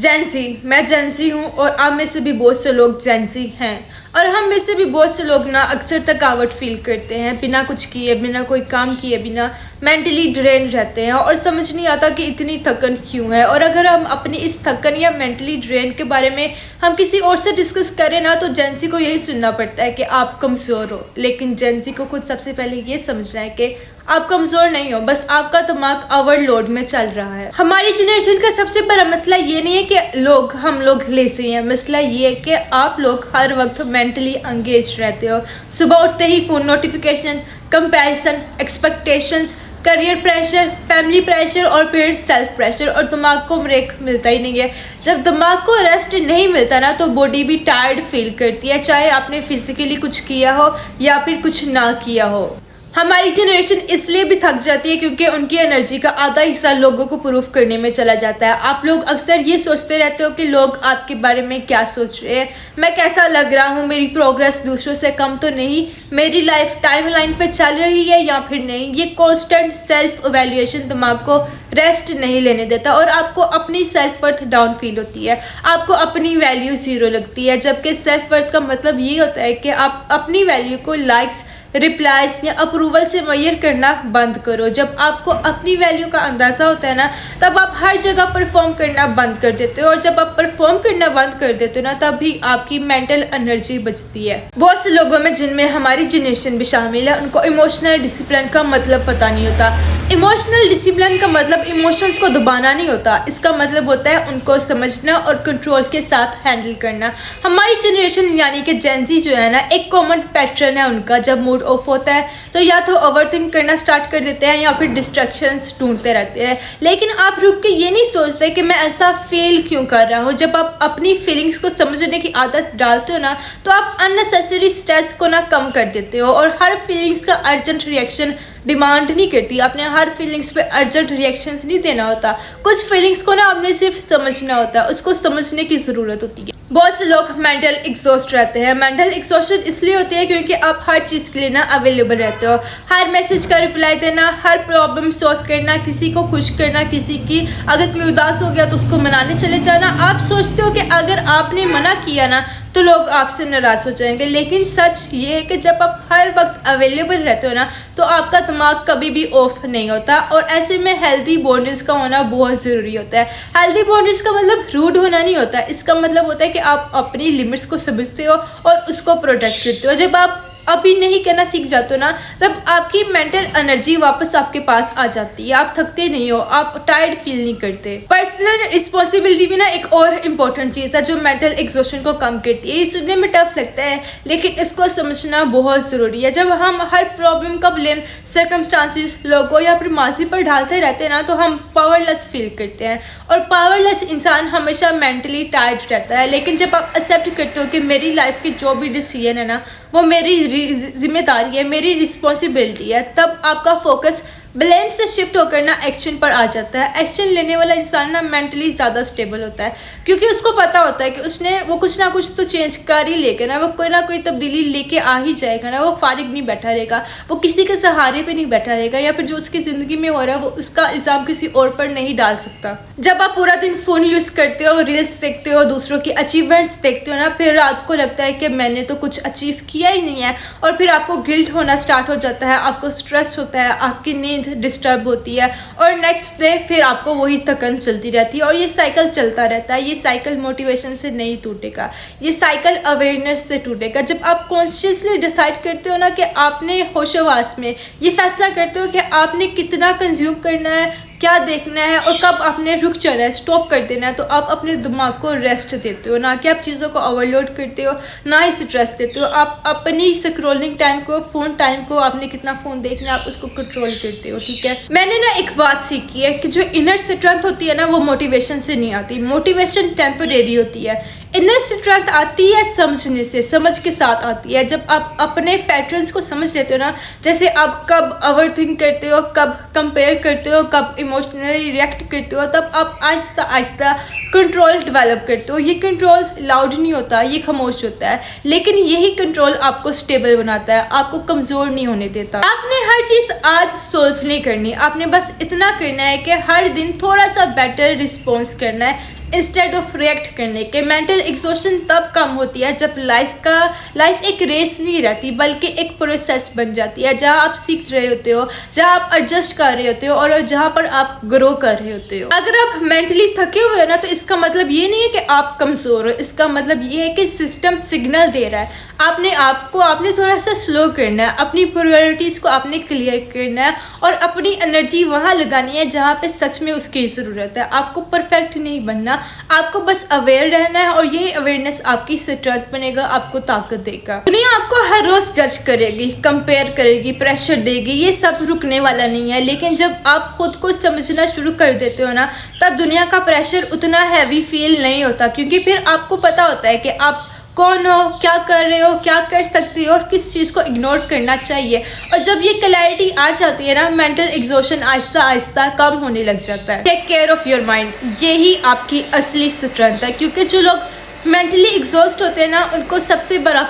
जेंसी, मैं जेंसी हूँ और आप में से भी बहुत से लोग जेंसी हैं। और हम में से भी बहुत से लोग ना अक्सर थकावट फील करते हैं, बिना कुछ किए, बिना कोई काम किए, बिना मेंटली ड्रेन रहते हैं और समझ नहीं आता कि इतनी थकन क्यों है। और अगर हम अपनी इस थकन या मेंटली ड्रेन के बारे में हम किसी और से डिस्कस करें ना, तो जेंसी को यही सुनना पड़ता है कि आप कमज़ोर हो। लेकिन जेंसी को खुद सबसे पहले ये समझना है कि आप कमज़ोर नहीं हो, बस आपका दिमाग ओवरलोड में चल रहा है। हमारी जनरेशन का सबसे बड़ा मसला ये नहीं है कि हम लोग लेज़ी हैं, मसला ये है कि आप लोग हर वक्त मेंटली एंगेज रहते हो। सुबह उठते ही phone notification, comparison, expectations, career pressure, family pressure और फिर सेल्फ प्रेशर, और दिमाग को ब्रेक मिलता ही नहीं है। जब दिमाग को रेस्ट नहीं मिलता ना, तो बॉडी भी टायर्ड फील करती है, चाहे आपने फिजिकली कुछ किया हो या फिर कुछ ना किया हो। हमारी जनरेशन इसलिए भी थक जाती है क्योंकि उनकी एनर्जी का आधा हिस्सा लोगों को प्रूफ करने में चला जाता है। आप लोग अक्सर ये सोचते रहते हो कि लोग आपके बारे में क्या सोच रहे हैं, मैं कैसा लग रहा हूँ, मेरी प्रोग्रेस दूसरों से कम तो नहीं, मेरी लाइफ टाइमलाइन पे चल रही है या फिर नहीं। ये कॉन्स्टेंट सेल्फ इवैल्यूएशन दिमाग को रेस्ट नहीं लेने देता और आपको अपनी सेल्फ वर्थ डाउन फील होती है, आपको अपनी वैल्यू ज़ीरो लगती है। जबकि सेल्फ वर्थ का मतलब ये होता है कि आप अपनी वैल्यू को लाइक्स, रिप्लाइज या अप्रूवल से मेजर करना बंद करो। जब आपको अपनी वैल्यू का अंदाज़ा होता है ना, तब आप हर जगह परफॉर्म करना बंद कर देते हो, और जब आप परफॉर्म करना बंद कर देते हो ना, तब भी आपकी मेंटल एनर्जी बचती है। बहुत से लोगों में, जिनमें हमारी जनरेशन भी शामिल है, उनको इमोशनल डिसिप्लिन का मतलब पता नहीं होता। इमोशनल डिसिप्लिन का मतलब इमोशंस को दबाना नहीं होता, इसका मतलब होता है उनको समझना और कंट्रोल के साथ हैंडल करना। हमारी जनरेशन यानी कि जेंजी जो है ना, एक कॉमन पैटर्न है उनका। जब मूड ऑफ होता है तो या तो ओवरथिंक करना स्टार्ट कर देते हैं या फिर डिस्ट्रैक्शंस ढूंढते रहते हैं। लेकिन आप रुक के ये नहीं सोचते कि मैं ऐसा फील क्यों कर रहा हूँ। जब आप अपनी फीलिंग्स को समझने की आदत डालते हो ना, तो आप अननेसेसरी स्ट्रेस को ना कम कर देते हो। और हर फीलिंग्स का अर्जेंट रिएक्शन डिमांड नहीं करती, आपने हर फीलिंग्स पे अर्जेंट रिएक्शंस नहीं देना होता। कुछ फीलिंग्स को ना आपने सिर्फ समझना होता है, उसको समझने की ज़रूरत होती है। बहुत से लोग मेंटल एग्जॉस्ट रहते हैं। मेंटल एग्जॉस्शन इसलिए होती है क्योंकि आप हर चीज़ के लिए ना अवेलेबल रहते हो। हर मैसेज का रिप्लाई देना, हर प्रॉब्लम सॉल्व करना, किसी को खुश करना, किसी की अगर कोई उदास हो गया तो उसको मनाने चले जाना। आप सोचते हो कि अगर आपने मना किया ना तो लोग आपसे नाराज़ हो जाएंगे, लेकिन सच ये है कि जब आप हर वक्त अवेलेबल रहते हो ना, तो आपका दिमाग कभी भी ऑफ नहीं होता। और ऐसे में हेल्दी बाउंड्रीज का होना बहुत ज़रूरी होता है। हेल्दी बाउंड्रीज का मतलब रूड होना नहीं होता, इसका मतलब होता है कि आप अपनी लिमिट्स को समझते हो और उसको प्रोटेक्ट करते हो। जब आप अभी नहीं करना सीख जाते हो ना, तब आपकी मेंटल एनर्जी वापस आपके पास आ जाती है, आप थकते नहीं हो, आप टायर्ड फील नहीं करते। पर्सनल रिस्पॉन्सिबिलिटी भी ना एक और इम्पोर्टेंट चीज़ है जो मेंटल एग्जॉस्शन को कम करती है। ये सुनने में टफ लगता है, लेकिन इसको समझना बहुत ज़रूरी है। जब हम हर प्रॉब्लम का ब्लेम सर्कमस्टांसिस, लोगों या फिर माजी पर डालते रहते हैं ना, तो हम पावरलेस फील करते हैं, और पावरलेस इंसान हमेशा मेंटली टायर्ड रहता है। लेकिन जब आप एक्सेप्ट करते हो कि मेरी लाइफ की जो भी डिसीजन है ना, वो मेरी जिम्मेदारी है, मेरी रिस्पॉन्सिबिलिटी है, तब आपका फोकस ब्लेम से शिफ्ट होकर ना एक्शन पर आ जाता है। एक्शन लेने वाला इंसान ना मेंटली ज़्यादा स्टेबल होता है, क्योंकि उसको पता होता है कि वो कुछ ना कुछ तो चेंज कर ही लेगा ना, वो कोई ना कोई तब्दीली लेके आ ही जाएगा ना। वो फारिग नहीं बैठा रहेगा, वो किसी के सहारे पे नहीं बैठा रहेगा, या फिर जो उसकी ज़िंदगी में हो रहा है वो उसका इल्ज़ाम किसी और पर नहीं डाल सकता। जब आप पूरा दिन फ़ोन यूज़ करते हो, रील्स देखते हो, दूसरों की अचीवमेंट्स देखते हो ना, फिर रात को लगता है कि मैंने तो कुछ अचीव किया ही नहीं है, और फिर आपको गिल्ट होना स्टार्ट हो जाता है, आपको स्ट्रेस होता है, आपकी नींद डिस्टर्ब होती है, और नेक्स्ट डे फिर आपको वही थकन चलती रहती है, और ये साइकिल चलता रहता है। ये साइकिल मोटिवेशन से नहीं टूटेगा, ये साइकिल अवेयरनेस से टूटेगा। जब आप कॉन्शियसली डिसाइड करते हो ना कि आपने होशोवास में ये फैसला करते हो कि आपने कितना कंज्यूम करना है, क्या देखना है, और कब आपने रुक जाना है, स्टॉप कर देना है, तो आप अपने दिमाग को रेस्ट देते हो, ना कि आप चीज़ों को ओवरलोड करते हो, ना ही स्ट्रेस देते हो। आप अपनी स्क्रॉलिंग टाइम को, फ़ोन टाइम को, आपने कितना फ़ोन देखना है, आप उसको कंट्रोल करते हो, ठीक है। मैंने ना एक बात सीखी है कि जो इनर स्ट्रेंथ होती है ना, वो मोटिवेशन से नहीं आती। मोटिवेशन टेम्परेरी होती है, इनर स्ट्रेंथ आती है समझने से, समझ के साथ आती है। जब आप अपने पैटर्न्स को समझ लेते हो ना, जैसे आप कब ओवरथिंक करते हो, कब कंपेयर करते हो, कब इमोशनली रिएक्ट करते हो, तब आप आहिस्ता आहिस्ता कंट्रोल डेवलप करते हो। ये कंट्रोल लाउड नहीं होता, ये खामोश होता है, लेकिन यही कंट्रोल आपको स्टेबल बनाता है, आपको कमज़ोर नहीं होने देता। आपने हर चीज़ आज सोल्व नहीं करनी, आपने बस इतना करना है कि हर दिन थोड़ा सा बेटर रिस्पॉन्स करना है, इंस्टेड ऑफ रिएक्ट करने के। मेंटल एग्जॉस्शन तब कम होती है जब लाइफ एक रेस नहीं रहती बल्कि एक प्रोसेस बन जाती है, जहाँ आप सीख रहे होते हो, जहाँ आप एडजस्ट कर रहे होते हो और जहाँ पर आप ग्रो कर रहे होते हो। अगर आप मेंटली थके हुए हो ना, तो इसका मतलब ये नहीं है कि आप कमज़ोर हो, इसका मतलब ये है कि सिस्टम सिग्नल दे रहा है। आपने थोड़ा सा स्लो करना है, अपनी प्रायोरिटीज़ को आपने क्लियर करना है और अपनी एनर्जी वहाँ लगानी है जहाँ पे सच में उसकी ज़रूरत है। आपको परफेक्ट नहीं बनना, आपको बस अवेयर रहना है और यही अवेयरनेस आपकी स्ट्रेंथ बनेगा, आपको ताकत देगा। दुनिया आपको हर रोज़ जज करेगी, कंपेयर करेगी, प्रेशर देगी, ये सब रुकने वाला नहीं है। लेकिन जब आप खुद को समझना शुरू कर देते हो ना, तब दुनिया का प्रेशर उतना हैवी फील नहीं होता, क्योंकि फिर आपको पता होता है कि आप कौन हो, क्या कर रहे हो, क्या कर सकते हो और किस चीज़ को इग्नोर करना चाहिए। और जब ये क्लैरिटी आ जाती है ना, मेंटल एग्जॉशन आहिस्ता आहिस्ता कम होने लग जाता है। Take care of your mind, यही आपकी असली स्ट्रेंथ है, क्योंकि जो लोग मेंटली एग्जॉस्ट होते हैं ना, उनको सबसे बड़ा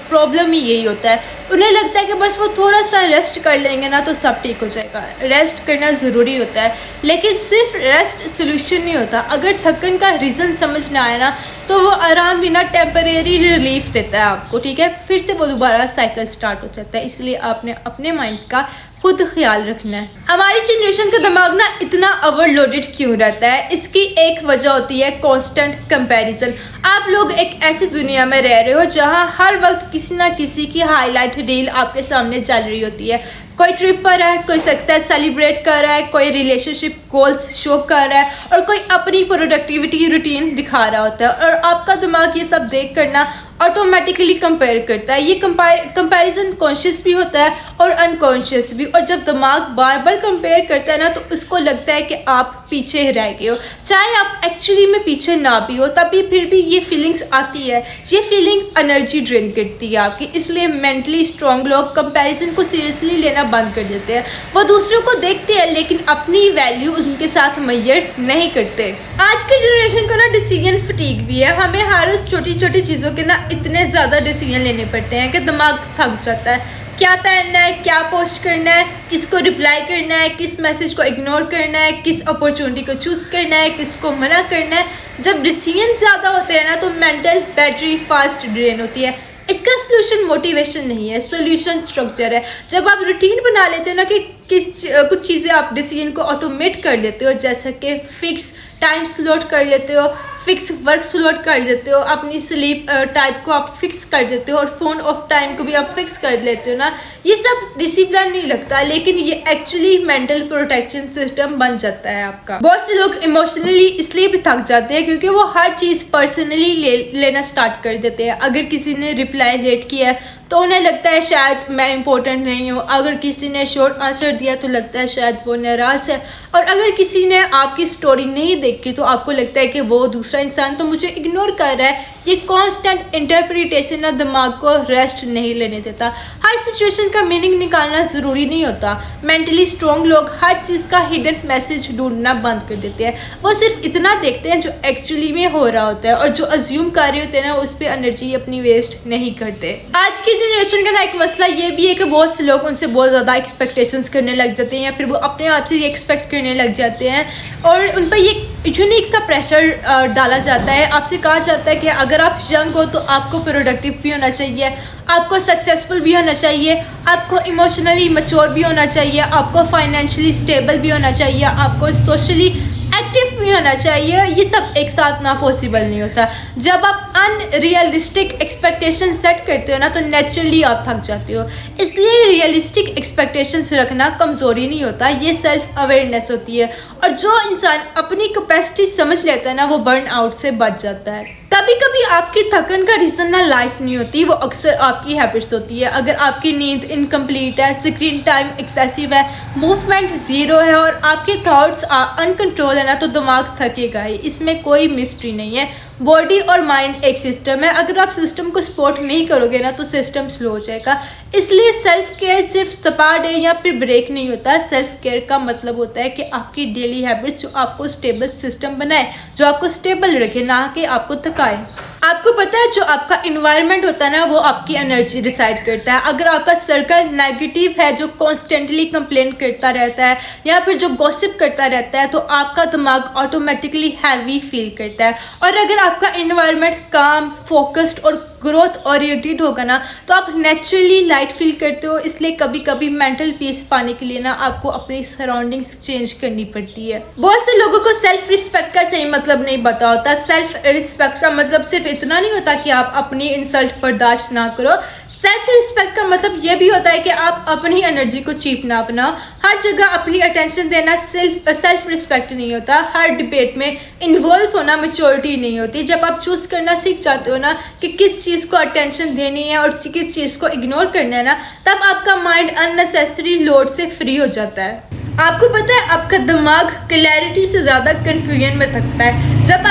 प्रॉब्लम ही यही होता है। उन्हें लगता है कि बस वो थोड़ा सा रेस्ट कर लेंगे ना तो सब ठीक हो जाएगा। रेस्ट करना ज़रूरी होता है, लेकिन सिर्फ रेस्ट सोल्यूशन नहीं होता। अगर थकन का रीज़न समझ ना आए ना, तो वो आराम भी ना टेम्परेरी रिलीफ देता है आपको, ठीक है, फिर से वो दोबारा साइकिल स्टार्ट हो जाता है। इसलिए आपने अपने माइंड का खुद ख्याल रखना है। हमारी जनरेशन का दिमाग ना इतना ओवरलोडेड क्यों रहता है? इसकी एक वजह होती है कांस्टेंट कंपैरिजन। आप लोग एक ऐसी दुनिया में रह रहे हो जहां हर वक्त किसी ना किसी की हाईलाइट रील आपके सामने चल रही होती है। कोई ट्रिप पर है, कोई सक्सेस सेलिब्रेट कर रहा है, कोई रिलेशनशिप गोल्स शो कर रहा है और कोई अपनी प्रोडक्टिविटी रूटीन दिखा रहा होता है। और आपका दिमाग ये सब देख कर ना ऑटोमेटिकली कंपेयर करता है। ये कंपैरिजन कॉन्शियस भी होता है और अनकॉन्शियस भी। और जब दिमाग बार बार कंपेयर करता है ना, तो उसको लगता है कि आप पीछे रह गए हो, चाहे आप एक्चुअली में पीछे ना भी हो, तभी फिर भी ये फीलिंग्स आती है। ये फीलिंग एनर्जी ड्रेन करती है आपकी। इसलिए मेंटली स्ट्रॉन्ग लोग कंपैरिजन को सीरियसली लेना बंद कर देते हैं। वो दूसरों को देखते हैं लेकिन अपनी वैल्यू उनके साथ मेजर नहीं करते। आज के जनरेशन को ना डिसीजन फटीग भी है। हमें हर रोज छोटी छोटी चीज़ों के ना इतने ज़्यादा डिसीजन लेने पड़ते हैं कि दिमाग थक जाता है। क्या पहनना है, क्या पोस्ट करना है, किसको रिप्लाई करना है, किस मैसेज को इग्नोर करना है, किस अपॉर्चुनिटी को चूज़ करना है, किसको मना करना है। जब डिसीजन ज़्यादा होते हैं ना, तो मेंटल बैटरी फास्ट ड्रेन होती है। इसका सोल्यूशन मोटिवेशन नहीं है, सोल्यूशन स्ट्रक्चर है। जब आप रूटीन बना लेते हो ना कि कुछ चीज़ें आप डिसीजन को ऑटोमेट कर लेते हो, जैसे कि फिक्स टाइम स्लॉट कर लेते हो, फिक्स वर्क स्लॉट कर देते हो, अपनी स्लीप टाइप को आप फिक्स कर देते हो और फ़ोन ऑफ टाइम को भी आप फिक्स कर लेते हो ना, ये सब डिसिप्लिन नहीं लगता, लेकिन ये एक्चुअली मेंटल प्रोटेक्शन सिस्टम बन जाता है आपका। बहुत से लोग इमोशनली इसलिए भी थक जाते हैं क्योंकि वो हर चीज़ पर्सनली लेना स्टार्ट कर देते हैं। अगर किसी ने रिप्लाई लेट किया है तो उन्हें लगता है शायद मैं इंपॉर्टेंट नहीं हूँ। अगर किसी ने शॉर्ट आंसर दिया तो लगता है शायद वो नाराज़ है। और अगर किसी ने आपकी स्टोरी नहीं देखी तो आपको लगता है कि वो दूसरा इंसान तो मुझे इग्नोर कर रहा है। ये कांस्टेंट इंटरप्रिटेशन ना दिमाग को रेस्ट नहीं लेने देता। हर सिचुएशन का मीनिंग निकालना ज़रूरी नहीं होता। मेंटली स्ट्रॉन्ग लोग हर चीज़ का हिडन मैसेज ढूंढना बंद कर देते हैं। वो सिर्फ इतना देखते हैं जो एक्चुअली में हो रहा होता है और जो अज्यूम कर रहे होते हैं ना, उस पर एनर्जी अपनी वेस्ट नहीं करते। आज की जनरेशन का ना एक मसला ये भी है कि बहुत से लोग उनसे बहुत ज़्यादा एक्सपेक्टेशंस करने लग जाते हैं या फिर वो अपने आप से ये एक्सपेक्ट करने लग जाते हैं और उन पर ये यूनिक सा प्रेशर डाला जाता है। आपसे कहा जाता है कि अगर आप यंग हो तो आपको प्रोडक्टिव भी होना चाहिए, आपको सक्सेसफुल भी होना चाहिए, आपको इमोशनली मैच्योर भी होना चाहिए, आपको फाइनेंशियली स्टेबल भी होना चाहिए, आपको सोशली एक्टिव भी होना चाहिए। ये सब एक साथ ना पॉसिबल नहीं होता। जब आप अनरियलिस्टिक एक्सपेक्टेशन सेट करते हो ना, तो नेचुरली आप थक जाते हो। इसलिए रियलिस्टिक एक्सपेक्टेशंस रखना कमज़ोरी नहीं होता, ये सेल्फ अवेयरनेस होती है। और जो इंसान अपनी कैपेसिटी समझ लेता है ना, वो बर्न आउट से बच जाता है। कभी कभी आपकी थकन का रीज़न ना लाइफ नहीं होती, वो अक्सर आपकी हैबिट्स होती है। अगर आपकी नींद इनकम्प्लीट है, स्क्रीन टाइम एक्सेसिव है, मूवमेंट ज़ीरो है और आपके थॉट्स अनकंट्रोल है ना, तो दिमाग थकेगा ही। इसमें कोई मिस्ट्री नहीं है। बॉडी और माइंड एक सिस्टम है। अगर आप सिस्टम को सपोर्ट नहीं करोगे ना, तो सिस्टम स्लो हो जाएगा। इसलिए सेल्फ केयर सिर्फ स्पा डे या फिर ब्रेक नहीं होता। सेल्फ केयर का मतलब होता है कि आपकी डेली हैबिट्स जो आपको स्टेबल सिस्टम बनाए, जो आपको स्टेबल रखे, ना कि आपको थकाए। आपको पता है जो आपका इन्वायरमेंट होता है ना वो आपकी एनर्जी डिसाइड करता है। अगर आपका सर्कल नेगेटिव है, जो कॉन्स्टेंटली कंप्लेन करता रहता है या फिर जो गॉसिप करता रहता है, तो आपका दिमाग ऑटोमेटिकली हैवी फील करता है। और अगर आपका इन्वायरमेंट काम, फोकस्ड और ग्रोथ ओरिएंटेड होगा ना, तो आप नेचुरली लाइट फील करते हो। इसलिए कभी कभी मेंटल पीस पाने के लिए ना आपको अपनी सराउंडिंग्स चेंज करनी पड़ती है। बहुत से लोगों को सेल्फ रिस्पेक्ट का सही मतलब नहीं पता होता। सेल्फ रिस्पेक्ट का मतलब सिर्फ इतना नहीं होता कि आप अपनी इंसल्ट बर्दाश्त ना करो। सेल्फ रिस्पेक्ट का मतलब ये भी होता है कि आप अपनी एनर्जी को चीप ना बनाओ। हर जगह अपनी अटेंशन देना सेल्फ रिस्पेक्ट नहीं होता। हर डिबेट में इन्वॉल्व होना मैच्योरिटी नहीं होती। जब आप चूज करना सीख जाते हो ना कि किस चीज़ को अटेंशन देनी है और किस चीज़ को इग्नोर करना है ना, तब आपका माइंड अननेसेसरी लोड से फ्री हो जाता है। आपको पता है आपका दिमाग क्लैरिटी से ज़्यादा कन्फ्यूजन में थकता है। जब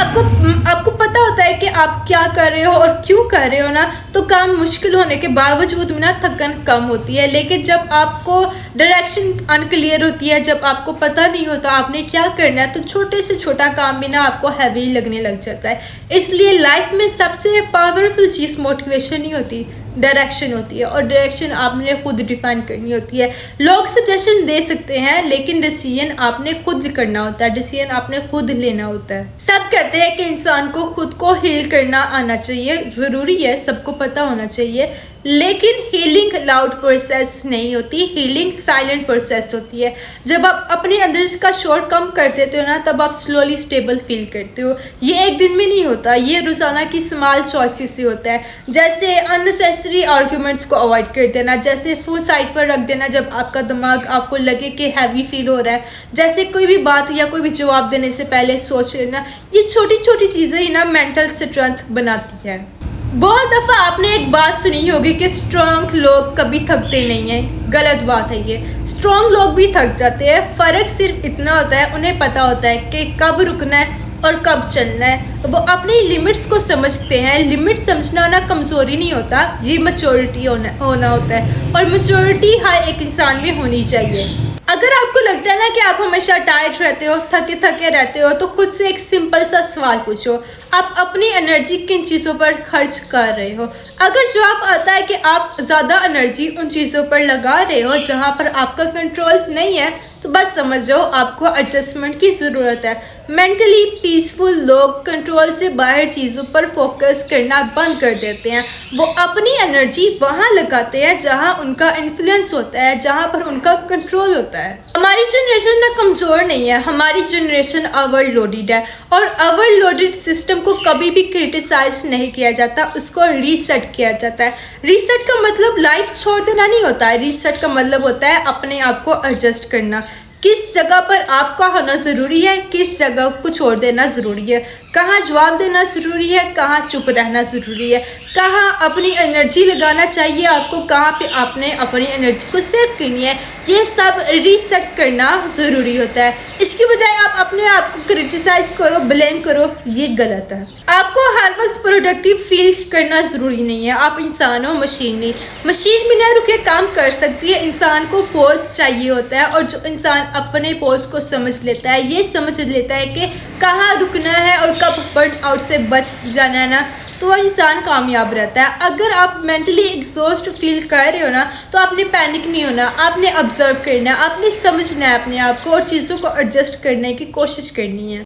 आपको पता होता है कि आप क्या कर रहे हो और क्यों कर रहे हो ना, तो काम मुश्किल होने के बावजूद भी ना थकन कम होती है। लेकिन जब आपको डायरेक्शन अनक्लियर होती है, जब आपको पता नहीं होता आपने क्या करना है, तो छोटे से छोटा काम भी ना आपको हैवी लगने लग जाता है। इसलिए लाइफ में सबसे पावरफुल चीज़ मोटिवेशन नहीं होती, डायरेक्शन होती है। और डायरेक्शन आपने खुद डिफाइन करनी होती है। लोग सजेशन दे सकते हैं लेकिन डिसीजन आपने खुद करना होता है, डिसीजन आपने खुद लेना होता है। सब कहते हैं कि इंसान को खुद को हील करना आना चाहिए, ज़रूरी है, सबको पता होना चाहिए। लेकिन हीलिंग लाउड प्रोसेस नहीं होती, हीलिंग साइलेंट प्रोसेस होती है। जब आप अपने अंदर का शोर कम कर देते हो ना, तब आप स्लोली स्टेबल फील करते हो। ये एक दिन में नहीं होता, ये रोज़ाना की स्मॉल चॉइसेस से होता है। जैसे अननेसेसरी आर्ग्यूमेंट्स को अवॉइड कर देना, जैसे फोन साइड पर रख देना जब आपका दिमाग आपको लगे कि हैवी फील हो रहा है, जैसे कोई भी बात या कोई भी जवाब देने से पहले सोच लेना। ये छोटी छोटी चीज़ें ही ना मेंटल स्ट्रेंथ बनाती है। बहुत दफ़ा आपने एक बात सुनी होगी कि स्ट्रांग लोग कभी थकते नहीं हैं। गलत बात है ये, स्ट्रांग लोग भी थक जाते हैं। फ़र्क सिर्फ इतना होता है, उन्हें पता होता है कि कब रुकना है और कब चलना है। वो अपनी लिमिट्स को समझते हैं। लिमिट समझना ना कमज़ोरी नहीं होता, ये मैच्योरिटी होना होता है। और मैच्योरिटी हर एक इंसान में होनी चाहिए। अगर आपको लगता है ना कि आप हमेशा टायर्ड रहते हो, थके थके रहते हो, तो खुद से एक सिंपल सा सवाल पूछो, आप अपनी एनर्जी किन चीज़ों पर खर्च कर रहे हो? अगर जवाब आता है कि आप ज़्यादा एनर्जी उन चीज़ों पर लगा रहे हो जहाँ पर आपका कंट्रोल नहीं है, तो बस समझ जाओ आपको एडजस्टमेंट की ज़रूरत है। मेंटली पीसफुल लोग कंट्रोल से बाहर चीज़ों पर फोकस करना बंद कर देते हैं। वो अपनी एनर्जी वहाँ लगाते हैं जहाँ उनका इन्फ्लुएंस होता है, जहाँ पर उनका कंट्रोल होता है। हमारी जनरेशन ना कमज़ोर नहीं है, हमारी जनरेशन ओवरलोडेड है। और ओवरलोडेड सिस्टम को कभी भी क्रिटिसाइज नहीं किया जाता, उसको रीसेट किया जाता है। रीसेट का मतलब लाइफ छोड़ देना नहीं होता है। रीसेट का मतलब होता है अपने आप को एडजस्ट करना। किस जगह पर आपका होना ज़रूरी है, किस जगह को छोड़ देना ज़रूरी है, कहाँ जवाब देना ज़रूरी है, कहाँ चुप रहना ज़रूरी है, कहाँ अपनी एनर्जी लगाना चाहिए आपको, कहाँ पे आपने अपनी एनर्जी को सेव करनी है। ये सब रीसेट करना ज़रूरी होता है। इसकी बजाय आप अपने आप को क्रिटिसाइज करो, ब्लेम करो, ये गलत है। आपको हर वक्त प्रोडक्टिव फील करना ज़रूरी नहीं है। आप इंसान हो, मशीन नहीं। मशीन बिना रुके काम कर सकती है। इंसान को पॉज चाहिए होता है, और जो इंसान अपने पॉज को समझ लेता है, ये समझ लेता है कि कहाँ रुकना है और कब बर्न आउट से बच जाना है ना, तो वह इंसान कामयाब रहता है। अगर आप मेंटली एग्जॉस्ट फील कर रहे हो ना, तो आपने पैनिक नहीं होना, आपने ऑब्जर्व करना है, आपने समझना है अपने आप को और चीज़ों को एडजस्ट करने की कोशिश करनी है।